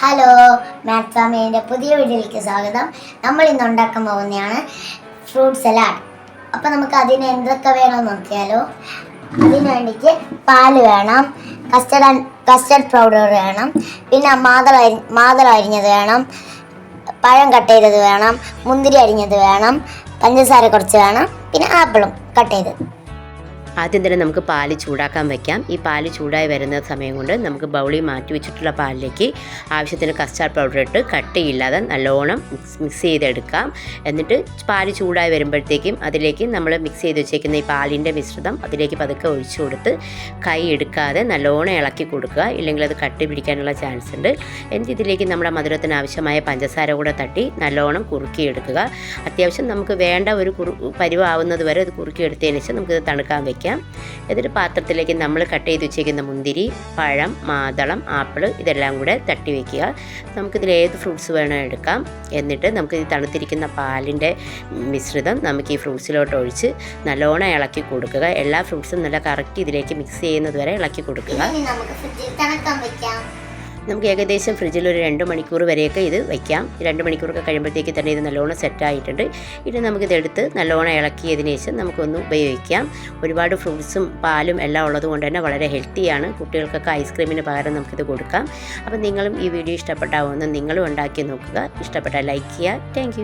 Hello, maths ഫാമിലിൻ്റെ പുതിയ വീഡിയോയിലേക്ക് സ്വാഗതം. നമ്മൾ ഇന്ന് ഉണ്ടാക്കാൻ പോകുന്നതാണ് ഫ്രൂട്ട് സലാഡ്. അപ്പോൾ നമുക്ക് അതിന് എന്തൊക്കെ വേണമെന്ന് നോക്കിയാലോ. അതിന് വേണ്ടിയിട്ട് പാല് വേണം, കസ്റ്റർഡ് പൗഡർ വേണം, പിന്നെ മാതളം അരിഞ്ഞത് വേണം, പഴം കട്ട് ചെയ്തത് വേണം, മുന്തിരി അരിഞ്ഞത് വേണം, പഞ്ചസാര കുറച്ച് വേണം, പിന്നെ ആപ്പിളും കട്ട് ചെയ്തത്. ആദ്യം തന്നെ നമുക്ക് പാല് ചൂടാക്കാൻ വയ്ക്കാം. ഈ പാല് ചൂടായി വരുന്ന സമയം കൊണ്ട് നമുക്ക് ബൗളിൽ മാറ്റി വെച്ചിട്ടുള്ള പാലിലേക്ക് ആവശ്യത്തിന് കസ്റ്റാർഡ് പൗഡർ ഇട്ട് കട്ടിയില്ലാതെ നല്ലോണം മിക്സ് ചെയ്തെടുക്കാം. എന്നിട്ട് പാല് ചൂടായി വരുമ്പോഴത്തേക്കും അതിലേക്ക് നമ്മൾ മിക്സ് ചെയ്ത് വെച്ചേക്കുന്ന ഈ പാലിൻ്റെ മിശ്രിതം അതിലേക്ക് പതുക്കെ ഒഴിച്ചു കൊടുത്ത് കൈ എടുക്കാതെ നല്ലോണം ഇളക്കി കൊടുക്കുക, ഇല്ലെങ്കിൽ അത് കട്ടി പിടിക്കാനുള്ള ചാൻസ് ഉണ്ട്. എന്നിട്ട് ഇതിലേക്ക് നമ്മുടെ മധുരത്തിന് ആവശ്യമായ പഞ്ചസാര കൂടെ തട്ടി നല്ലോണം കുറുക്കിയെടുക്കുക. അത്യാവശ്യം നമുക്ക് വേണ്ട ഒരു പരുവാവുന്നത് വരെ അത് കുറുക്കിയെടുത്തതിന് ശേഷം നമുക്കിത് തണുക്കാൻ വയ്ക്കാം. എന്നിട്ട് പാത്രത്തിലേക്ക് നമ്മൾ കട്ട് ചെയ്ത് വെച്ചേക്കുന്ന മുന്തിരി, പഴം, മാതളം, ആപ്പിൾ ഇതെല്ലാം കൂടെ തട്ടി വയ്ക്കുക. നമുക്കിതിൽ ഏത് ഫ്രൂട്ട്സ് വേണം എടുക്കാം. എന്നിട്ട് നമുക്ക് ഈ തണുത്തിരിക്കുന്ന പാലിൻ്റെ മിശ്രിതം നമുക്ക് ഈ ഫ്രൂട്ട്സിലോട്ട് ഒഴിച്ച് നല്ലോണം ഇളക്കി കൊടുക്കുക. എല്ലാ ഫ്രൂട്ട്സും നല്ല കറക്റ്റ് ഇതിലേക്ക് മിക്സ് ചെയ്യുന്നത് വരെ ഇളക്കി കൊടുക്കുക. നമുക്ക് ഏകദേശം ഫ്രിഡ്ജിൽ ഒരു 2 മണിക്കൂർ വരെയൊക്കെ ഇത് വയ്ക്കാം. 2 മണിക്കൂറൊക്കെ കഴിയുമ്പോഴത്തേക്ക് തന്നെ ഇത് നല്ലോണം സെറ്റായിട്ടുണ്ട്. ഇനി നമുക്കിതെടുത്ത് നല്ലോണം ഇളക്കിയതിന് ശേഷം നമുക്കൊന്ന് ഉപയോഗിക്കാം. ഒരുപാട് ഫ്രൂട്ട്സും പാലും എല്ലാം ഉള്ളത് കൊണ്ട് തന്നെ വളരെ ഹെൽത്തിയാണ്. കുട്ടികൾക്കൊക്കെ ഐസ്ക്രീമിന് പകരം നമുക്കിത് കൊടുക്കാം. അപ്പം നിങ്ങളും ഈ വീഡിയോ ഇഷ്ടപ്പെട്ടാവുമെന്ന് നിങ്ങളും ഉണ്ടാക്കി നോക്കുക. ഇഷ്ടപ്പെട്ടാൽ ലൈക്ക് ചെയ്യുക. താങ്ക്